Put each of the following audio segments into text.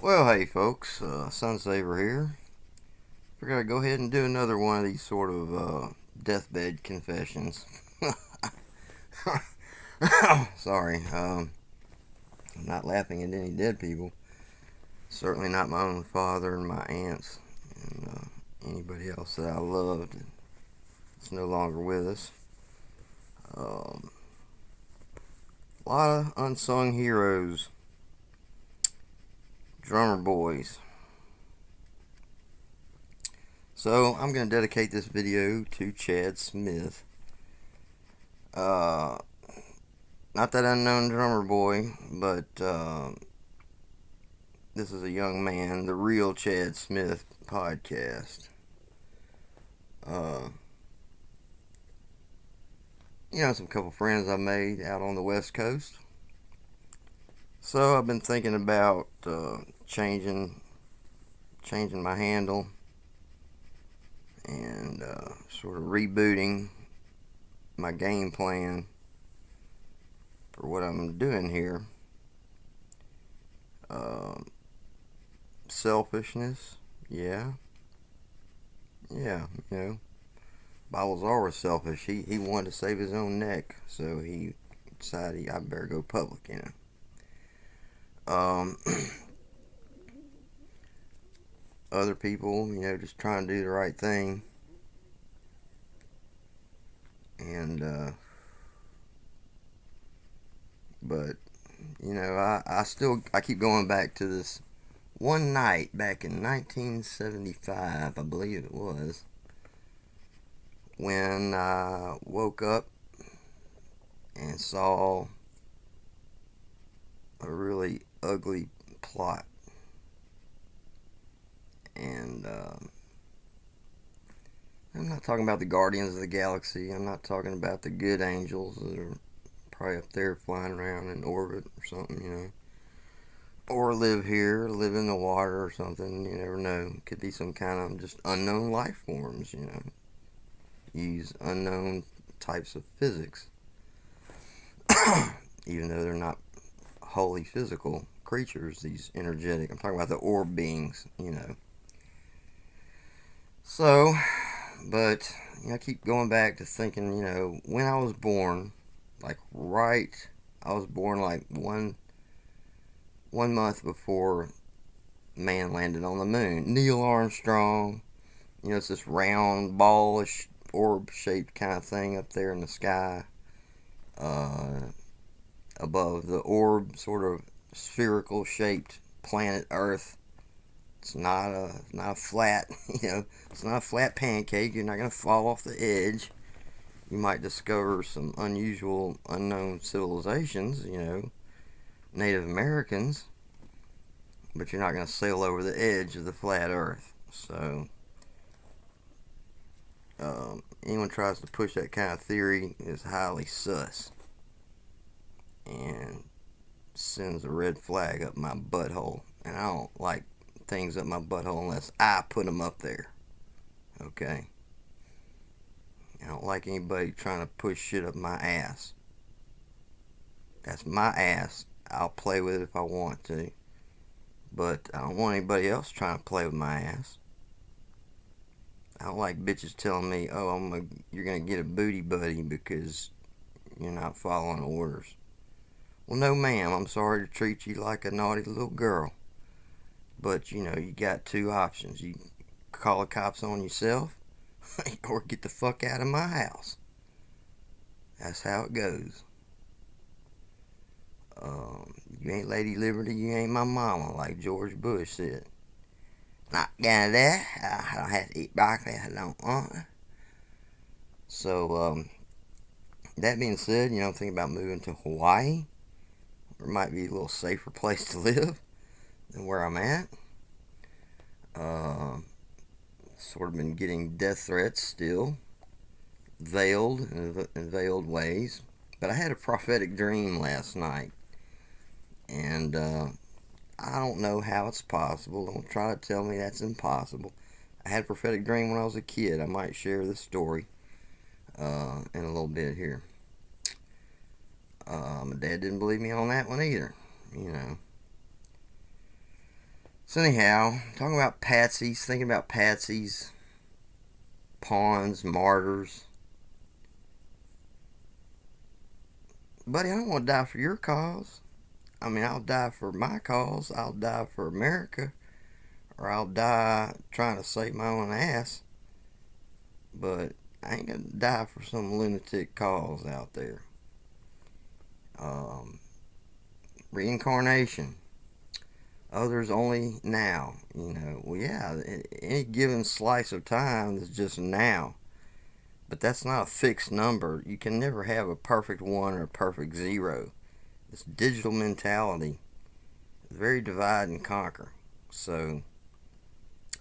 Well, hey folks, Sunsaver here. We're gonna go ahead and do another one of these sort of deathbed confessions. Sorry, I'm not laughing at any dead people. Certainly not my own father and my aunts and anybody else that I loved. It's no longer with us. Um, a lot of unsung heroes, drummer boys. So I'm gonna dedicate this video to Chad Smith. Uh, Not that unknown drummer boy, but this is a young man, the real Chad Smith podcast. Uh, some couple friends I made out on the West Coast. So I've been thinking about changing my handle and sort of rebooting my game plan for what I'm doing here. Selfishness, yeah, Balthazar was selfish. He wanted to save his own neck, so he decided I better go public. Other people, just trying to do the right thing, and but I keep going back to this one night back in 1975, I believe it was, when I woke up and saw a really ugly plot. And I'm not talking about the Guardians of the Galaxy. I'm not talking about the good angels that are probably up there flying around in orbit or something, or live here, live in the water or something. You never know. It could be some kind of just unknown life forms, use unknown types of physics, even though they're not wholly physical creatures, these energetic. I'm talking about the orb beings. So, but I keep going back to thinking, when I was born, I was born like one month before man landed on the moon. Neil Armstrong, it's this round, ballish, orb-shaped kind of thing up there in the sky, above the orb, sort of spherical-shaped planet Earth. It's not a flat, it's not a flat pancake. You're not going to fall off the edge. You might discover some unusual, unknown civilizations, Native Americans, but you're not going to sail over the edge of the flat Earth. So, anyone tries to push that kind of theory is highly sus and sends a red flag up my butthole. And I don't like things up my butthole unless I put them up there. Okay? I don't like anybody trying to push shit up my ass. That's my ass. I'll play with it if I want to. But I don't want anybody else trying to play with my ass. I don't like bitches telling me, oh, you're going to get a booty buddy because you're not following orders. Well, no, ma'am. I'm sorry to treat you like a naughty little girl. But, you got two options. You call the cops on yourself or get the fuck out of my house. That's how it goes. You ain't Lady Liberty, you ain't my mama, like George Bush said. Not gonna do. I don't have to eat broccoli, I don't want. So, that being said, I'm thinking about moving to Hawaii. It might be a little safer place to live than where I'm at. Sort of been getting death threats still, veiled in veiled ways. But I had a prophetic dream last night, and I don't know how it's possible. Don't try to tell me that's impossible. I had a prophetic dream when I was a kid. I might share this story in a little bit here. My dad didn't believe me on that one either. So anyhow, talking about patsies, thinking about patsies, pawns, martyrs. Buddy, I don't want to die for your cause. I mean, I'll die for my cause. I'll die for America. Or I'll die trying to save my own ass. But I ain't gonna die for some lunatic cause out there. Um, Reincarnation. Others only now. Well, yeah, any given slice of time is just now. But that's not a fixed number. You can never have a perfect one or a perfect zero. This digital mentality is very divide and conquer. So,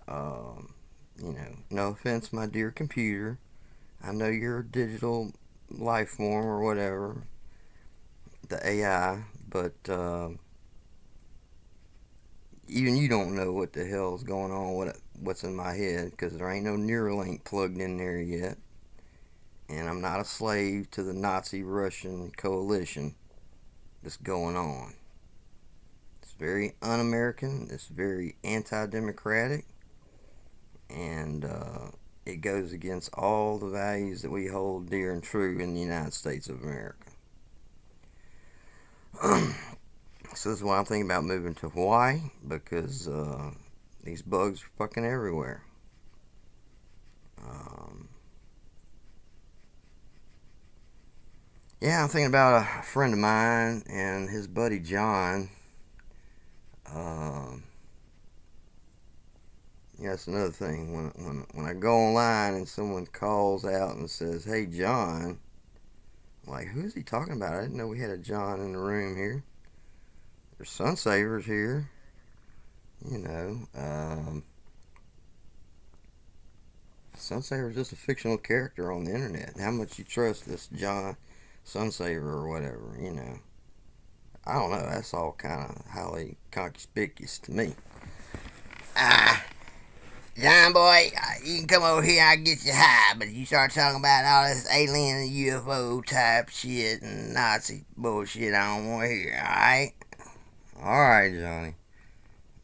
um, no offense, my dear computer. I know you're a digital life form or whatever, the AI, but even you don't know what the hell is going on, what's in my head, because there ain't no Neuralink plugged in there yet. And I'm not a slave to the Nazi Russian coalition that's going on. It's very un American, it's very anti democratic, and it goes against all the values that we hold dear and true in the United States of America. So this is why I'm thinking about moving to Hawaii, because these bugs are fucking everywhere. Um, yeah, I'm thinking about a friend of mine and his buddy John. Um, yeah, that's another thing. When I go online and someone calls out and says, "Hey, John," I'm like, who's he talking about? I didn't know we had a John in the room here. There's Sun Savers here. You know, Sunsaver's just a fictional character on the internet. How much you trust this John Sunsaver or whatever, I don't know. That's all kind of highly conspicuous to me. Ah, John boy, you can come over here. I get you high, but you start talking about all this alien and UFO type shit and Nazi bullshit. I don't want to hear. All right, Johnny.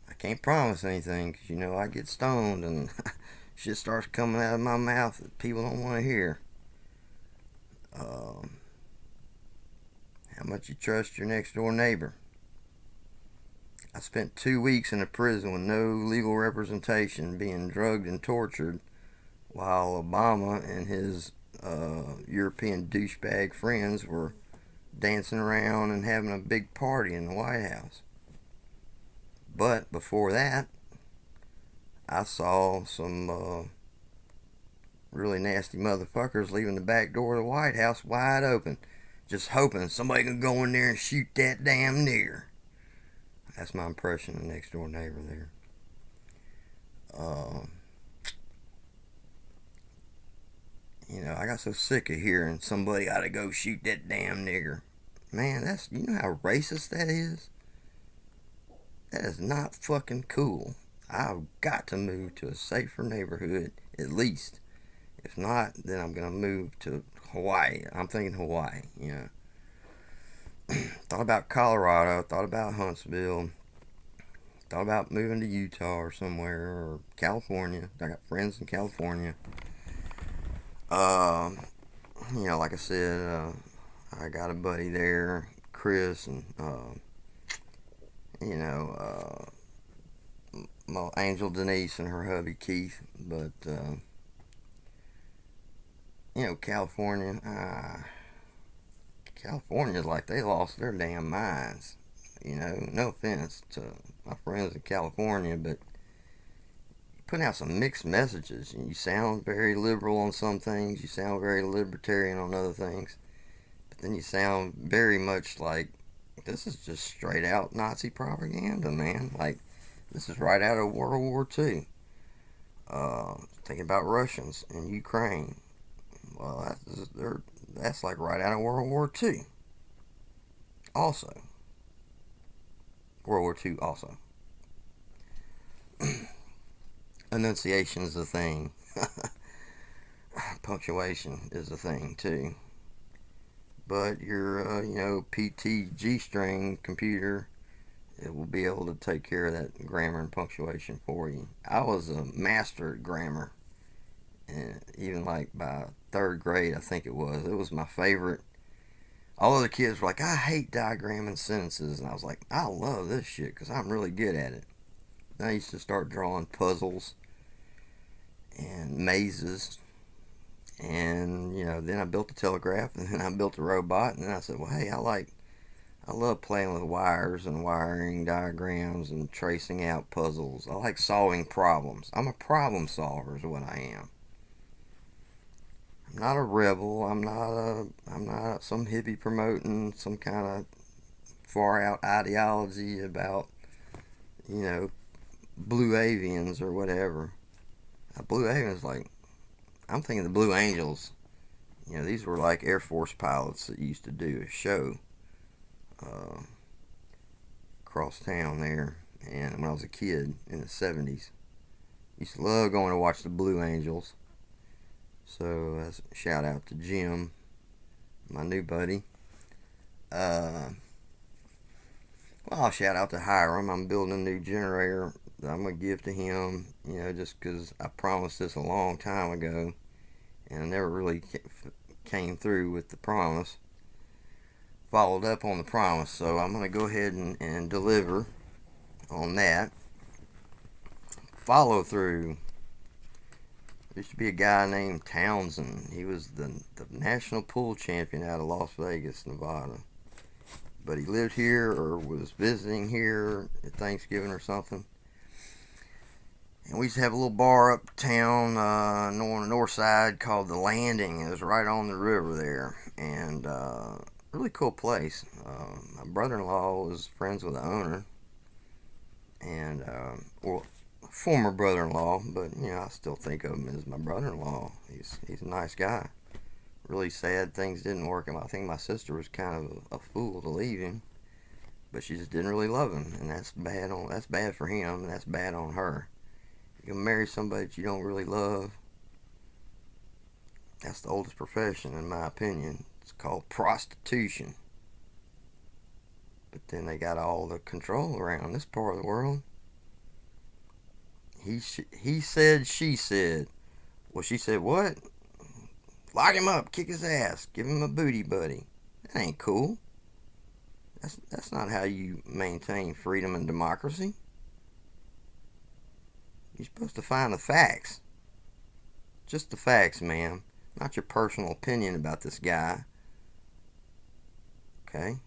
I can't promise anything because I get stoned and shit starts coming out of my mouth that people don't want to hear. Um, how much you trust your next door neighbor? I spent 2 weeks in a prison with no legal representation, being drugged and tortured, while Obama and his European douchebag friends were dancing around and having a big party in the White House. But before that, I saw some really nasty motherfuckers leaving the back door of the White House wide open, just hoping somebody could go in there and shoot that damn nigger. That's my impression of the next door neighbor there. Uh, I got so sick of hearing somebody ought to go shoot that damn nigger. Man, you know how racist that is? That is not fucking cool. I've got to move to a safer neighborhood, at least. If not, then I'm gonna move to Hawaii. I'm thinking Hawaii. Thought about Colorado, thought about Huntsville, thought about moving to Utah or somewhere, or California. I got friends in California. Uh, like I said, I got a buddy there, Chris, and you know, my Angel Denise and her hubby Keith. But California, California's like they lost their damn minds. No offense to my friends in California, but you're putting out some mixed messages. You sound very liberal on some things, you sound very libertarian on other things, but then you sound very much like this is just straight out Nazi propaganda, man. Like, this is right out of World War II. Thinking about Russians in Ukraine. Well, that's like right out of World War II. Also, World War II also. Enunciation is a thing. Punctuation is a thing too. But your PTG string computer it will be able to take care of that grammar and punctuation for you. I was a master at grammar, and even like by third grade, I think it was my favorite. All other kids were like, I hate diagramming sentences, and I was like, I love this shit because I'm really good at it. And I used to start drawing puzzles and mazes, and then I built the telegraph, and then I built a robot, and then I said, well, hey, I love playing with wires and wiring diagrams and tracing out puzzles. I like solving problems. I'm a problem solver is what I am. I'm not a rebel. I'm not some hippie promoting some kind of far out ideology about, you know, blue avians or whatever. Blue avians, like, I'm thinking the Blue Angels. These were like Air Force pilots that used to do a show uh, across town there. And when I was a kid in the 70s, used to love going to watch the Blue Angels. So that's a shout out to Jim, my new buddy. Well, I'll shout out to Hiram. I'm building a new generator that I'm going to give to him, just because I promised this a long time ago, and I never really came through with the promise. Followed up on the promise, so I'm going to go ahead and deliver on that. Follow through. There used to be a guy named Townsend. He was the national pool champion out of Las Vegas, Nevada. But he lived here or was visiting here at Thanksgiving or something. And we used to have a little bar uptown on the north side called The Landing. It was right on the river there. And really cool place. My brother-in-law was friends with the owner. And, well, former brother-in-law, but I still think of him as my brother-in-law. He's a nice guy. Really sad things didn't work out. I think my sister was kind of a fool to leave him, but she just didn't really love him, and that's bad for him, and that's bad on her. You can marry somebody that you don't really love. That's the oldest profession, in my opinion. It's called prostitution. But then they got all the control around this part of the world. He said, she said. Well, she said what? Lock him up, kick his ass, give him a booty buddy. That ain't cool. That's not how you maintain freedom and democracy. You're supposed to find the facts. Just the facts, ma'am. Not your personal opinion about this guy. Okay?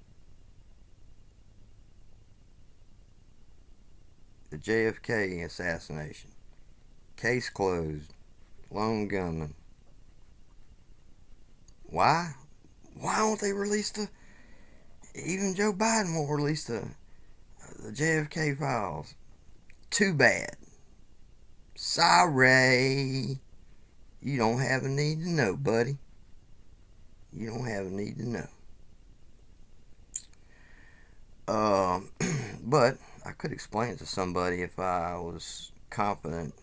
The JFK assassination. Case closed. Lone gunman. Why? Why don't they release even Joe Biden won't release the JFK files. Too bad. Sorry. You don't have a need to know, buddy. You don't have a need to know. But I could explain it to somebody if I was confident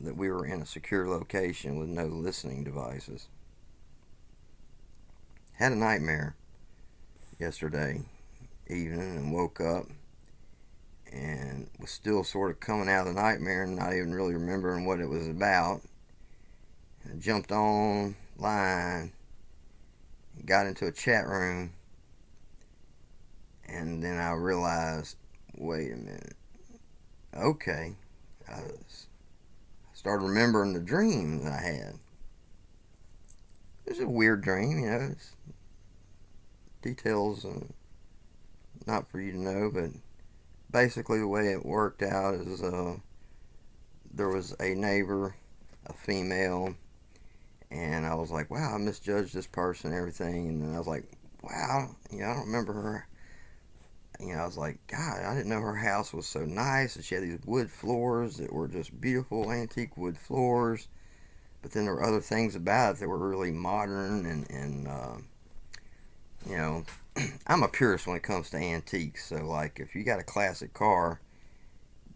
that we were in a secure location with no listening devices. Had a nightmare yesterday evening and woke up and was still sort of coming out of the nightmare and not even really remembering what it was about. And I jumped online, got into a chat room, and then I realized, wait a minute. Okay. I started remembering the dream that I had. It was a weird dream, it's details not for you to know, but basically the way it worked out is there was a neighbor, a female, and I was like, wow, I misjudged this person and everything, and then I was like, wow, I don't remember her. I was like, God, I didn't know her house was so nice, and she had these wood floors that were just beautiful antique wood floors, but then there were other things about it that were really modern and I'm a purist when it comes to antiques. So, like, if you got a classic car,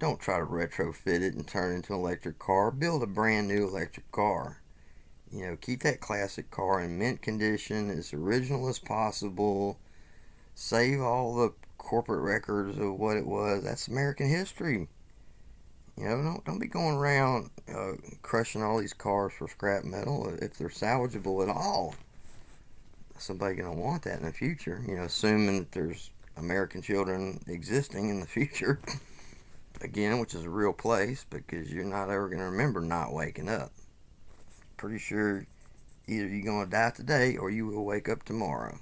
don't try to retrofit it and turn it into an electric car. Build a brand new electric car. Keep that classic car in mint condition, as original as possible. Save all the corporate records of what it was. That's American history. Don't be going around crushing all these cars for scrap metal if they're salvageable at all. Somebody gonna want that in the future. Assuming that there's American children existing in the future. Again, which is a real place, because you're not ever gonna remember not waking up. Pretty sure either you're gonna die today or you will wake up tomorrow.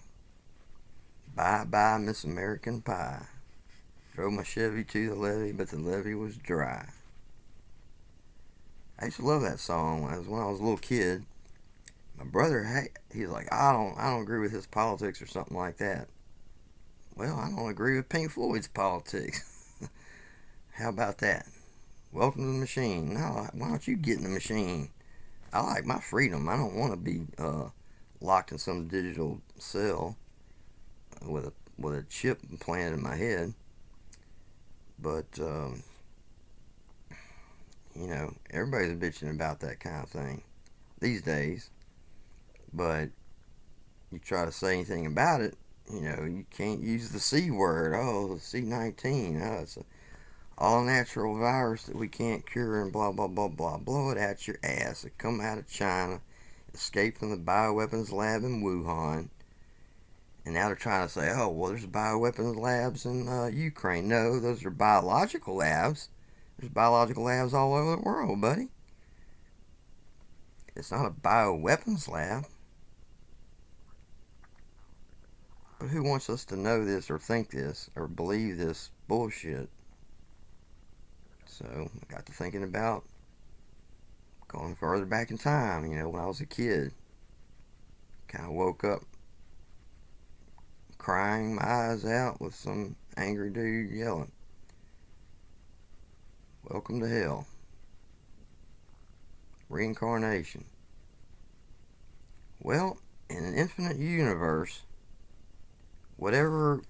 Bye bye, Miss American Pie. Drove my Chevy to the levee, but the levee was dry. I used to love that song when I was a little kid. My brother, he's like, I don't agree with his politics or something like that. Well, I don't agree with Pink Floyd's politics. How about that? Welcome to the machine. No, why don't you get in the machine? I like my freedom. I don't want to be locked in some digital cell with a chip implanted in my head. But everybody's bitching about that kind of thing these days. But you try to say anything about it, you can't use the C word. Oh, C-19. Oh, it's a all-natural virus that we can't cure and blah, blah, blah, blah. Blow it out your ass. It come out of China, escaped from the bioweapons lab in Wuhan. And now they're trying to say, oh, well, there's bioweapons labs in Ukraine. No, those are biological labs. There's biological labs all over the world, buddy. It's not a bioweapons lab. But who wants us to know this or think this or believe this bullshit? So I got to thinking about going further back in time, when I was a kid. Kind of woke up crying my eyes out with some angry dude yelling, "Welcome to hell. Reincarnation." Well, in an infinite universe, whatever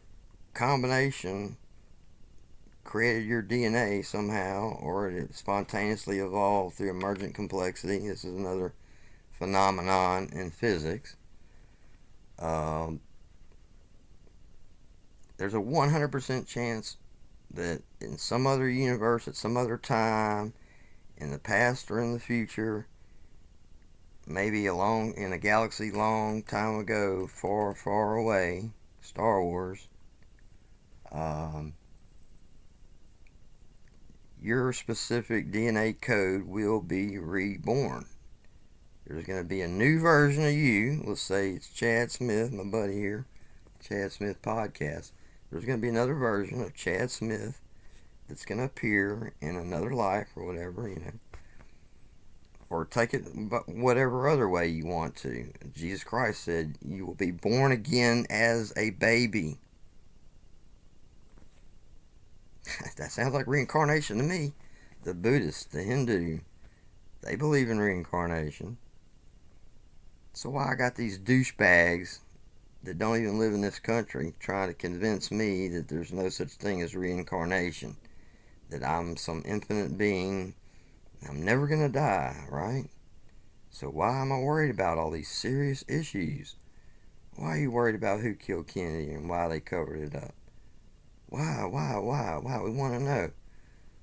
combination created your DNA somehow, or it spontaneously evolved through emergent complexity. This is another phenomenon in physics. There's a 100% chance that in some other universe, at some other time, in the past or in the future, maybe in a galaxy long time ago, far, far away, Star Wars, your specific DNA code will be reborn. There's going to be a new version of you. Let's say it's Chad Smith, my buddy here, Chad Smith Podcast. There's going to be another version of Chad Smith that's going to appear in another life or whatever, Or take it whatever other way you want to. Jesus Christ said you will be born again as a baby. That sounds like reincarnation to me. The Buddhists, the Hindu, they believe in reincarnation. So why I got these douchebags that don't even live in this country trying to convince me that there's no such thing as reincarnation, that I'm some infinite being, I'm never gonna die, right? So why am I worried about all these serious issues? Why are you worried about who killed Kennedy and why they covered it up? Why? We want to know.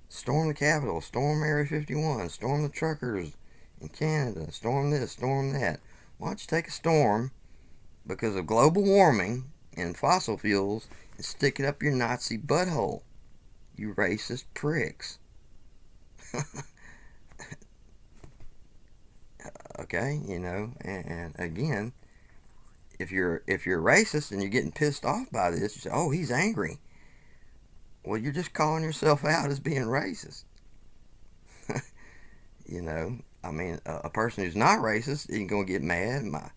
Storm the Capitol, storm Area 51, storm the truckers in Canada, storm this, storm that. Why don't you take a storm because of global warming and fossil fuels and stick it up your Nazi butthole, you racist pricks. Okay, and again, if you're racist and you're getting pissed off by this, you say, oh, he's angry. Well, you're just calling yourself out as being racist. A person who's not racist isn't going to get mad. My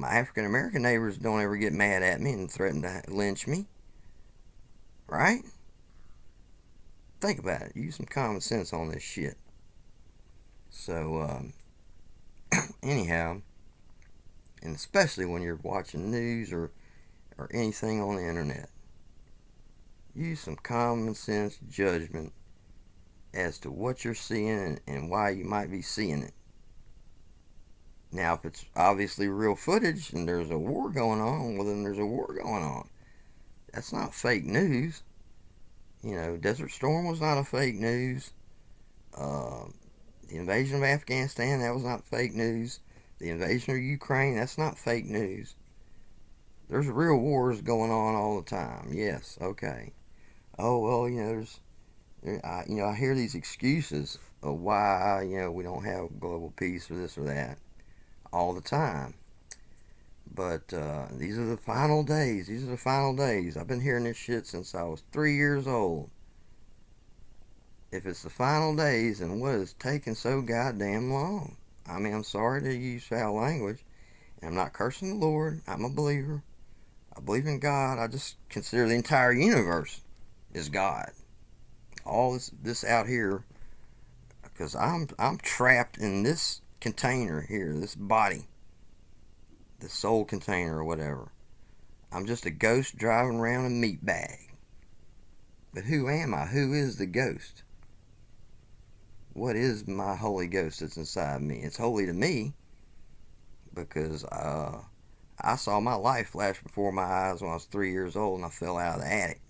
African American neighbors don't ever get mad at me and threaten to lynch me. Right? Think about it. Use some common sense on this shit. So, anyhow, and especially when you're watching news or anything on the internet, use some common sense judgment as to what you're seeing and why you might be seeing it. Now, if it's obviously real footage and there's a war going on, well, then there's a war going on. That's not fake news. You know, Desert Storm was not a fake news. Uh, the invasion of Afghanistan, that was not fake news. The invasion of Ukraine, that's not fake news. There's real wars going on all the time. Yes, okay. Oh well, I hear these excuses of why we don't have global peace or this or that all the time. But these are the final days. These are the final days. I've been hearing this shit since I was 3 years old. If it's the final days, then what is taking so goddamn long? I mean, I'm sorry to use foul language. And I'm not cursing the Lord. I'm a believer. I believe in God. I just consider the entire universe is God. All this out here, because I'm trapped in this container here, this body, the soul container or whatever. I'm just a ghost driving around a meat bag. But who am I? Who is the ghost? What is my Holy Ghost that's inside me? It's holy to me because I saw my life flash before my eyes when I was 3 years old and I fell out of the attic,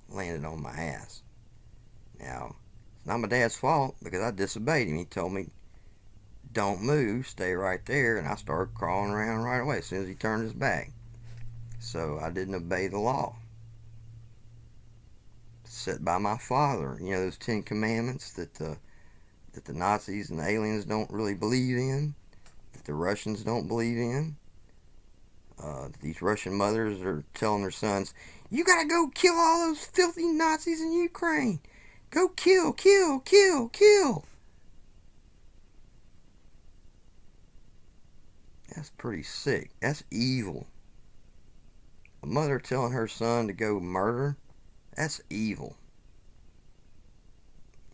landed on my ass. Now, it's not my dad's fault because I disobeyed him. He told me, don't move, stay right there, and I started crawling around right away as soon as he turned his back. So I didn't obey the law set by my father. You know, those 10 Commandments that the Nazis and the aliens don't really believe in, that the Russians don't believe in. These Russian mothers are telling their sons, you gotta go kill all those filthy Nazis in Ukraine. Go kill, kill, kill, kill. That's pretty sick. That's evil. A mother telling her son to go murder, that's evil.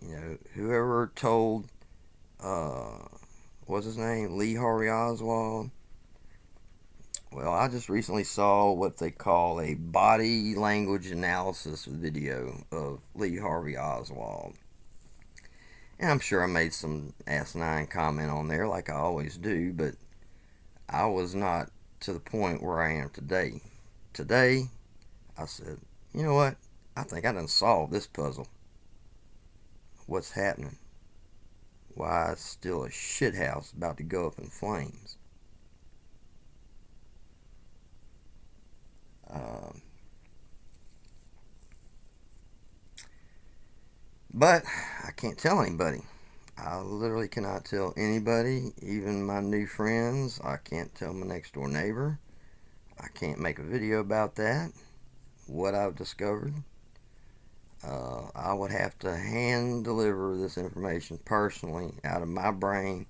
You know, whoever told, what's his name, Lee Harvey Oswald. Well, I just recently saw what they call a body language analysis video of Lee Harvey Oswald. And I'm sure I made some asinine comment on there like I always do, but I was not to the point where I am today. Today, I said, you know what? I think I done solved this puzzle. What's happening? Why, it's still a shithouse about to go up in flames. But I can't tell anybody. I literally cannot tell anybody, even my new friends. I can't tell my next door neighbor. I can't make a video about that. What I've discovered. I would have to hand deliver this information personally out of my brain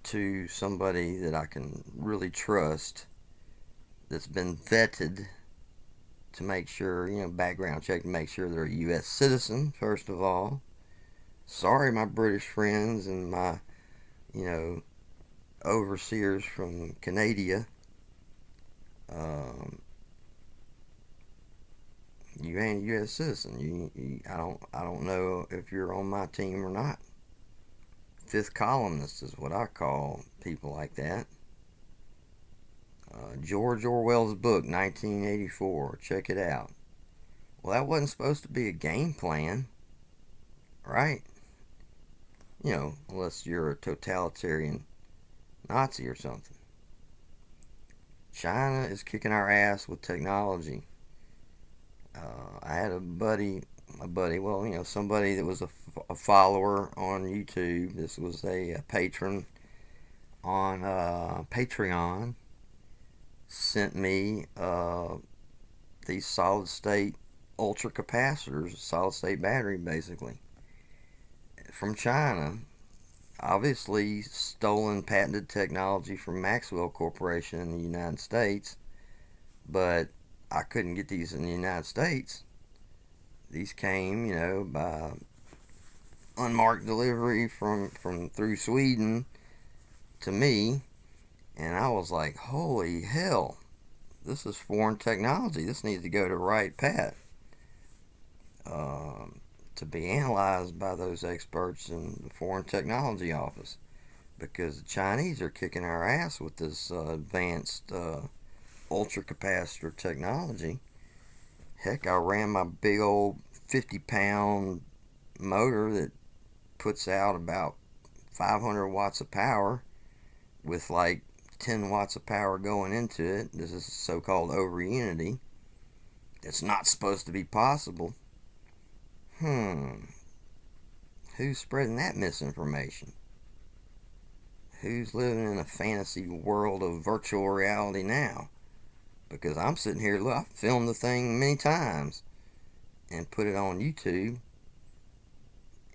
to somebody that I can really trust, that's been vetted to make sure, background check to make sure they're a U.S. citizen, first of all. Sorry, my British friends and my, overseers from Canada. You ain't a U.S. citizen. I don't know if you're on my team or not. Fifth columnist is what I call people like that. George Orwell's book, 1984. Check it out. Well, that wasn't supposed to be a game plan, right? Unless you're a totalitarian Nazi or something. China is kicking our ass with technology. I had somebody that was a follower on YouTube. This was a patron on Patreon. Sent me these solid state ultra capacitors, solid state battery basically, from China. Obviously stolen patented technology from Maxwell Corporation in the United States, but I couldn't get these in the United States. These came, by unmarked delivery from through Sweden to me, and I was like, holy hell, this is foreign technology. This needs to go to Right Pat to be analyzed by those experts in the Foreign Technology Office, because the Chinese are kicking our ass with this advanced ultra capacitor technology. Heck, I ran my big old 50-pound motor that puts out about 500 watts of power with like 10 watts of power going into it. This is so-called over unity. It's not supposed to be possible. Who's spreading that misinformation? Who's living in a fantasy world of virtual reality now? Because I'm sitting here, look, I've filmed the thing many times and put it on YouTube,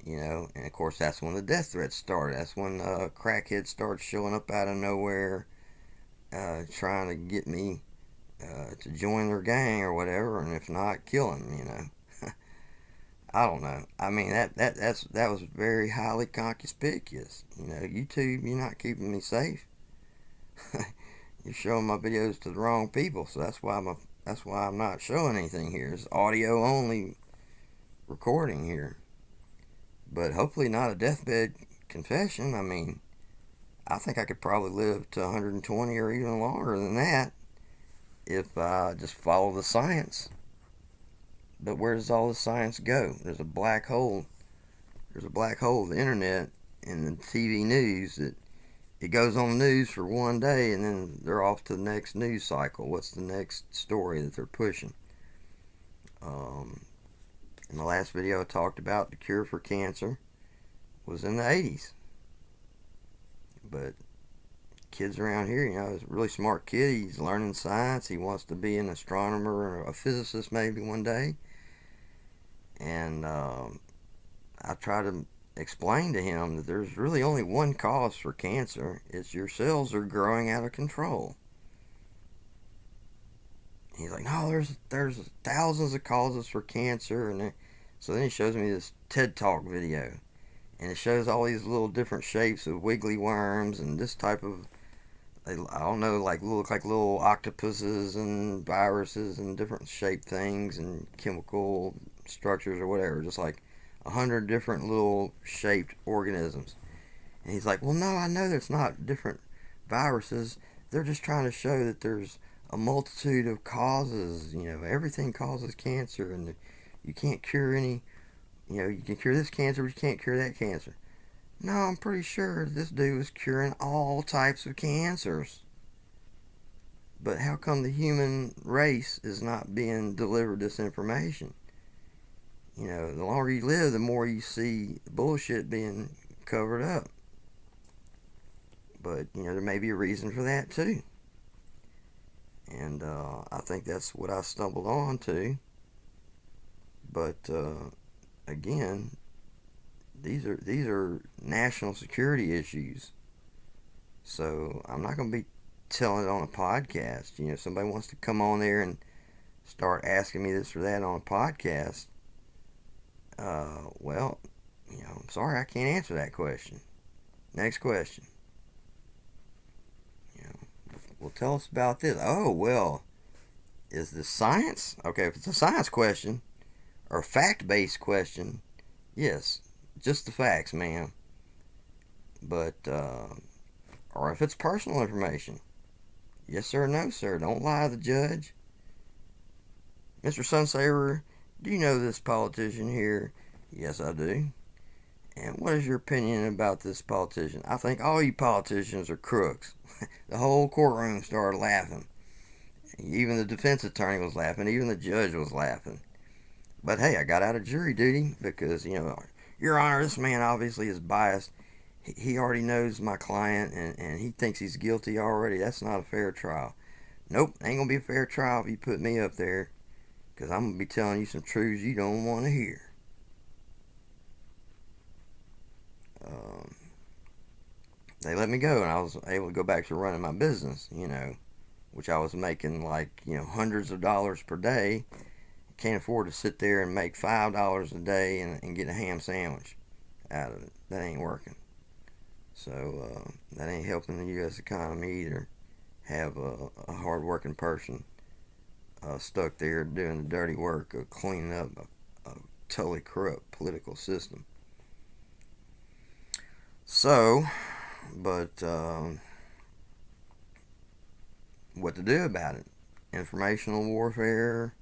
and of course that's when the death threats started. That's when crackheads started showing up out of nowhere, trying to get me to join their gang or whatever, and if not, kill them. I don't know. I mean, that was very highly conspicuous. YouTube, you're not keeping me safe. You're showing my videos to the wrong people, so that's why I'm not showing anything here. It's audio only recording here. But hopefully not a deathbed confession. I mean, I think I could probably live to 120 or even longer than that if I just follow the science. But where does all the science go? There's a black hole. There's a black hole of the internet and the TV news that it goes on the news for one day and then they're off to the next news cycle. What's the next story that they're pushing? In the last video I talked about the cure for cancer was in the 80s. But kids around here, he's a really smart kid. He's learning science. He wants to be an astronomer or a physicist maybe one day. And I try to explain to him that there's really only one cause for cancer. It's your cells are growing out of control. He's like, no, there's thousands of causes for cancer. And so then he shows me this TED Talk video. And it shows all these little different shapes of wiggly worms and this type of, I don't know, look like little octopuses and viruses and different shaped things and chemical structures or whatever, just like 100 different little shaped organisms. And he's like, well, no, I know there's not different viruses. They're just trying to show that there's a multitude of causes. Everything causes cancer, and you can't cure any. You can cure this cancer, but you can't cure that cancer. No, I'm pretty sure this dude was curing all types of cancers. But how come the human race is not being delivered this information? The longer you live, the more you see bullshit being covered up. But, there may be a reason for that too. And I think that's what I stumbled on to. But, again, these are national security issues. So I'm not going to be telling it on a podcast. Somebody wants to come on there and start asking me this or that on a podcast. Well, I'm sorry, I can't answer that question. Next question. Well, tell us about this. Oh, well, is this science? Okay, if it's a science question or a fact-based question, yes, just the facts, ma'am. But, or if it's personal information, yes sir, no sir, don't lie to the judge. Mr. Sunsaver, do you know this politician here? Yes, I do. And what is your opinion about this politician? I think all you politicians are crooks. The whole courtroom started laughing. Even the defense attorney was laughing. Even the judge was laughing. But hey, I got out of jury duty because, Your Honor, this man obviously is biased. He already knows my client and he thinks he's guilty already. That's not a fair trial. Nope, ain't going to be a fair trial if you put me up there, because I'm going to be telling you some truths you don't want to hear. They let me go, and I was able to go back to running my business, which I was making hundreds of dollars per day. Can't afford to sit there and make $5 a day and get a ham sandwich out of it. That ain't working. So that ain't helping the U.S. economy either. Have a hard-working person stuck there doing the dirty work of cleaning up a totally corrupt political system. So, but what to do about it? Informational warfare,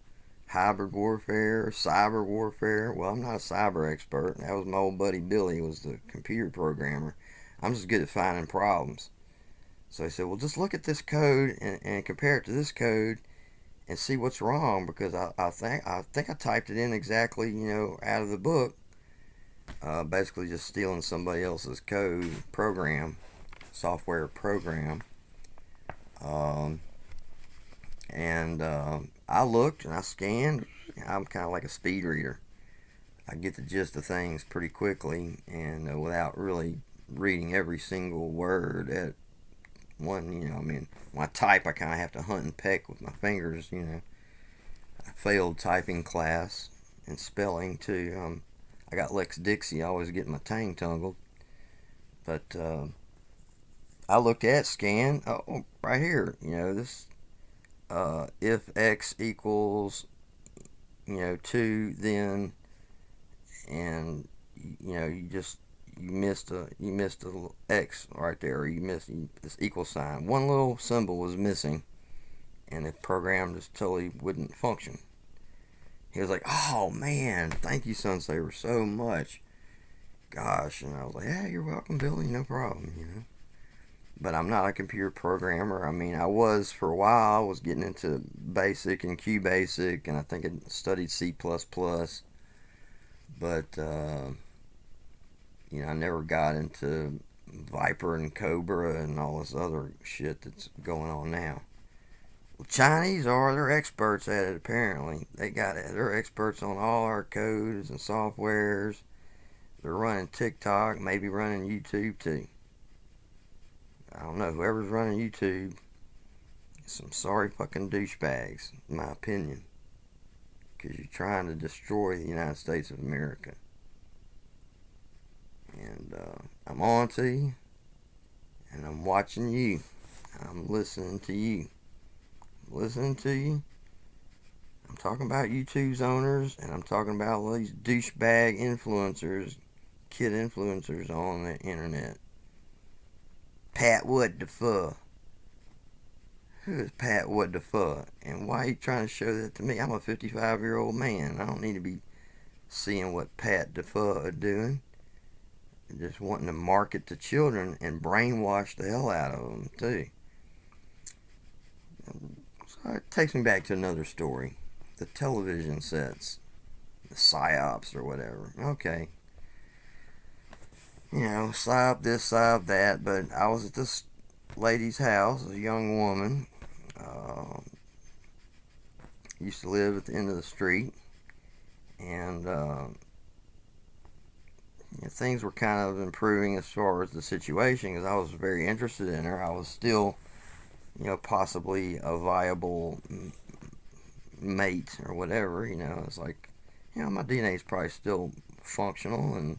hybrid warfare, cyber warfare. Well, I'm not a cyber expert. That was my old buddy Billy, who was the computer programmer. I'm just good at finding problems. So he said, well, just look at this code and compare it to this code and see what's wrong, because I think I typed it in exactly, out of the book. Basically just stealing somebody else's code program, software program. Um, and I looked and I scanned. I'm kind of like a speed reader. I get the gist of things pretty quickly, and without really reading every single word at one. When I type, I kind of have to hunt and peck with my fingers. I failed typing class and spelling too. I got Lex Dixie. I always get my tang tangled. But I looked at scan. Oh, right here. This if x equals 2, then, and you missed a x right there, or you missed this equal sign. One little symbol was missing, and the program just totally wouldn't function. He was like, "Oh man, thank you, Sun Saver, so much." Gosh, and I was like, "Yeah, you're welcome, Billy. No problem." But I'm not a computer programmer. I mean, I was for a while. I was getting into BASIC and QBasic, and I think I studied C++. But I never got into Viper and Cobra and all this other shit that's going on now. Well, Chinese they're experts at it apparently. They're experts on all our codes and softwares. They're running TikTok, maybe running YouTube too. I don't know, whoever's running YouTube is some sorry fucking douchebags, in my opinion. Because you're trying to destroy the United States of America. And I'm on to you, and I'm watching you. I'm listening to you. I'm talking about YouTube's owners, and I'm talking about all these douchebag influencers, kid influencers on the internet. Pat, what the fuck? Who is Pat, what the fuck? And why are you trying to show that to me? I'm a 55-year-old man. I don't need to be seeing what Pat the fuck are doing. Just wanting to market to children and brainwash the hell out of them, too. So it takes me back to another story. The television sets. The PSYOPs or whatever. Okay. PSYOP this, PSYOP that. But I was at this lady's house, a young woman. Used to live at the end of the street. And things were kind of improving as far as the situation, because I was very interested in her. I was still, possibly a viable mate or whatever. It's like, my DNA is probably still functional, and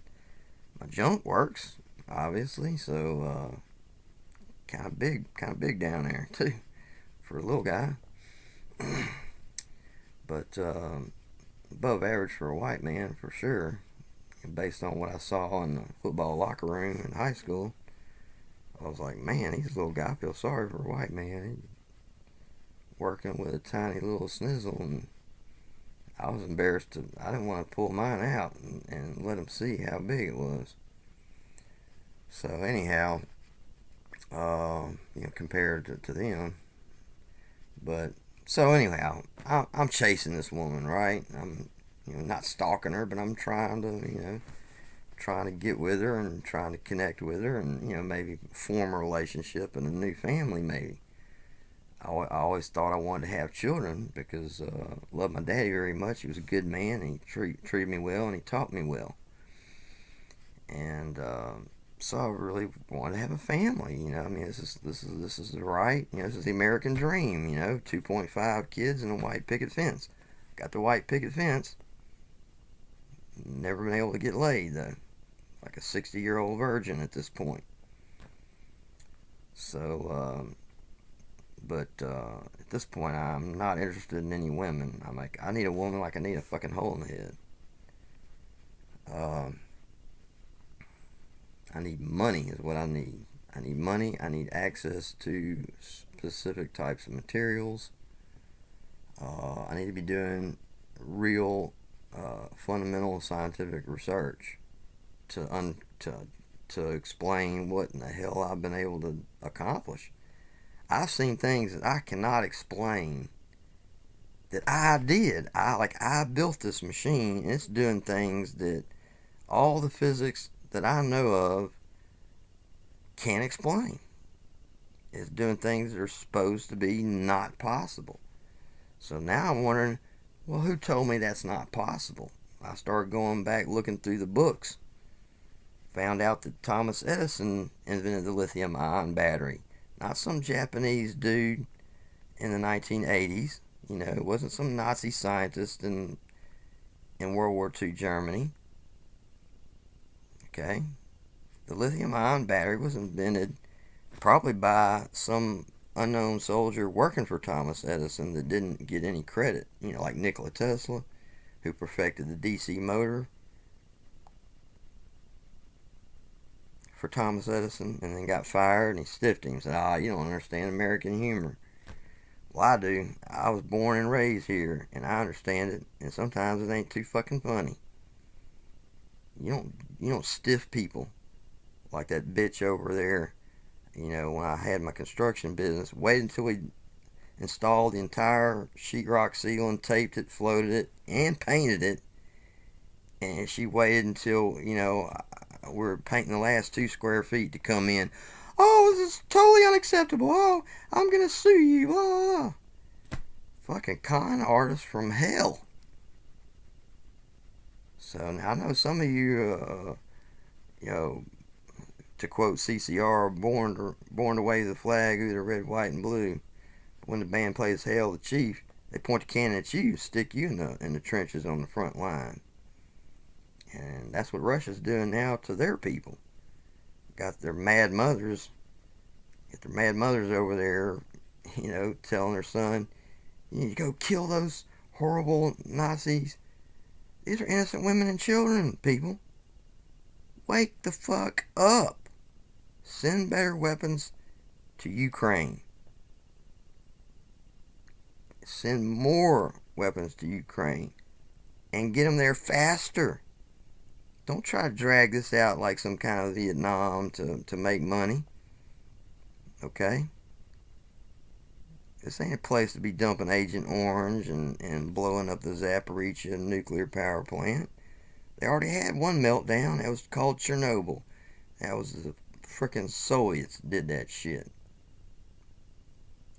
my junk works, obviously. So, kind of big down there too, for a little guy. But above average for a white man, for sure. Based on what I saw in the football locker room in high school, I was like, man, he's a little guy. I feel sorry for a white man. He's working with a tiny little snizzle, and I was embarrassed I didn't want to pull mine out and let him see how big it was. So anyhow, compared to them. But so anyhow, I'm chasing this woman, right? I'm not stalking her, but I'm trying to get with her and trying to connect with her, and maybe form a relationship and a new family. Maybe I always thought I wanted to have children, because I loved my daddy very much. He was a good man, and he treated me well, and he taught me well. And so I really wanted to have a family. This is the right. This is the American dream. 2.5 kids and a white picket fence. Got the white picket fence. Never been able to get laid though. Like a 60-year-old virgin at this point. So, but at this point, I'm not interested in any women. I'm like, I need a woman like I need a fucking hole in the head. I need money is what I need. I need money. I need access to specific types of materials. I need to be doing real fundamental scientific research to to explain what in the hell I've been able to accomplish. I've seen things that I cannot explain that I did. I built this machine and it's doing things that all the physics that I know of can't explain. It's doing things that are supposed to be not possible. So now I'm wondering, well, who told me that's not possible? I started going back looking through the books. Found out that Thomas Edison invented the lithium ion battery. Not some Japanese dude in the 1980s. You know, it wasn't some Nazi scientist in World War II Germany. Okay? The lithium ion battery was invented probably by some unknown soldier working for Thomas Edison that didn't get any credit. You know, like Nikola Tesla, who perfected the DC motor for Thomas Edison and then got fired and he stiffed him. Said, you don't understand American humor. Well, I do. I was born and raised here and I understand it, and sometimes it ain't too fucking funny. You don't stiff people like that bitch over there. You know, when I had my construction business, waited until we installed the entire sheetrock ceiling, taped it, floated it, and painted it. And she waited until, we were painting the last 2 square feet to come in. Oh, this is totally unacceptable. Oh, I'm going to sue you. Oh. Fucking con artist from hell. So now I know some of you, to quote CCR, born to wave the flag, either red, white, and blue. But when the band plays Hail the Chief, they point the cannon at you, stick you in the trenches on the front line. And that's what Russia's doing now to their people. Got their mad mothers over there, telling their son, you need to go kill those horrible Nazis. These are innocent women and children, people. Wake the fuck up. Send better weapons to Ukraine. Send more weapons to Ukraine. And get them there faster. Don't try to drag this out like some kind of Vietnam to make money. Okay? This ain't a place to be dumping Agent Orange and blowing up the Zaporizhzhia nuclear power plant. They already had one meltdown. That was called Chernobyl. That was the frickin' Soviets did that shit.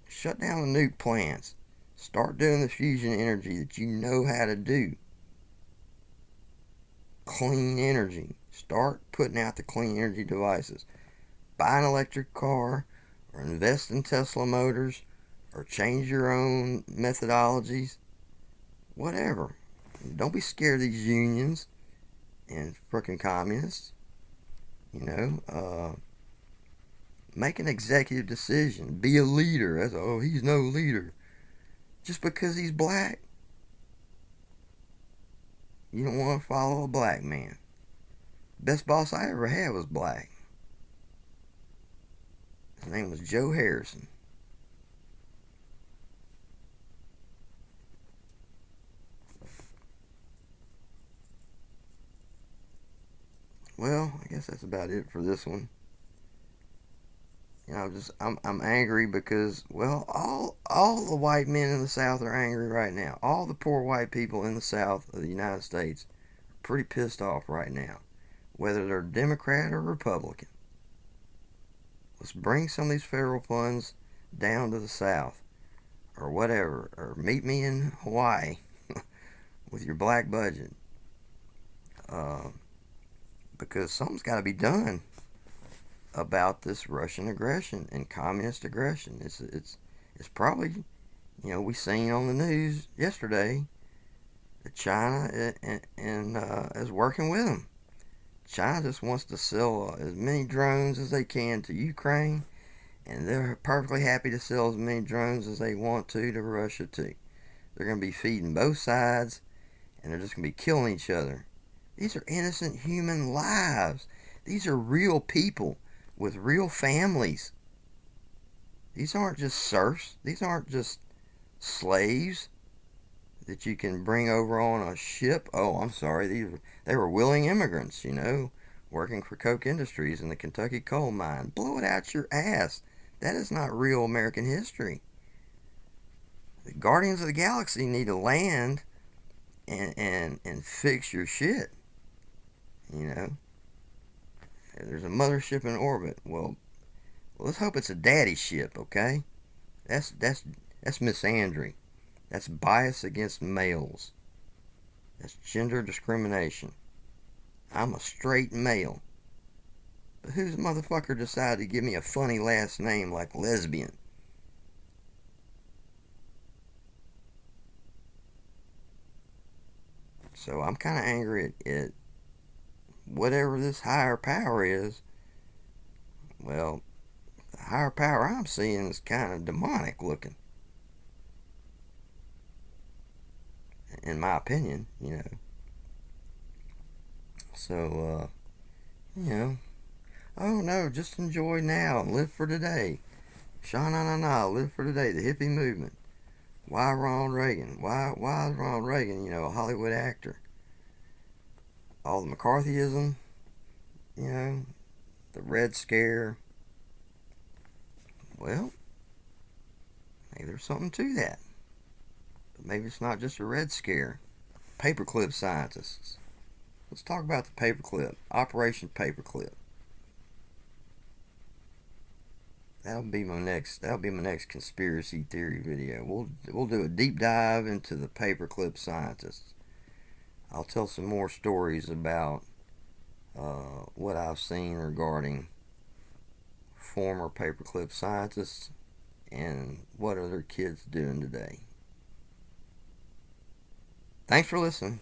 Shut down the nuke plants. Start doing the fusion energy that you know how to do. Clean energy. Start putting out the clean energy devices. Buy an electric car or invest in Tesla motors or change your own methodologies. Whatever. Don't be scared of these unions and frickin' communists. Make an executive decision. Be a leader. He's no leader. Just because he's black. You don't want to follow a black man. Best boss I ever had was black. His name was Joe Harrison. Well, I guess that's about it for this one. I'm angry because, well, all the white men in the South are angry right now. All the poor white people in the South of the United States are pretty pissed off right now, whether they're Democrat or Republican. Let's bring some of these federal funds down to the South, or whatever, or meet me in Hawaii with your black budget, because something's got to be done about this Russian aggression and communist aggression. It's probably, we seen on the news yesterday that China is working with them. China just wants to sell as many drones as they can to Ukraine, and they're perfectly happy to sell as many drones as they want to Russia too. They're going to be feeding both sides, and they're just going to be killing each other. These are innocent human lives. These are real people with real families. These aren't just serfs. These aren't just slaves. that you can bring over on a ship. Oh, I'm sorry, they were willing immigrants, working for Koch Industries in the Kentucky coal mine. Blow it out your ass. That is not real American history. The Guardians of the Galaxy need to land and fix your shit. You know, there's a mothership in orbit. Well, let's hope it's a daddy ship, okay? That's misandry. That's bias against males. That's gender discrimination. I'm a straight male. But whose motherfucker decided to give me a funny last name like lesbian? So I'm kind of angry at whatever this higher power is. Well, the higher power I'm seeing is kind of demonic looking, in my opinion. So, oh no, just enjoy now and live for today. Sha na na na, live for today. The hippie movement. Why Ronald Reagan? Why is Ronald Reagan, a Hollywood actor? All the McCarthyism, you know, the Red Scare. Well, maybe there's something to that. But maybe it's not just a Red Scare. Paperclip scientists. Let's talk about the paperclip. Operation Paperclip. That'll be my next conspiracy theory video. We'll do a deep dive into the paperclip scientists. I'll tell some more stories about what I've seen regarding former paperclip scientists and what are their kids doing today. Thanks for listening.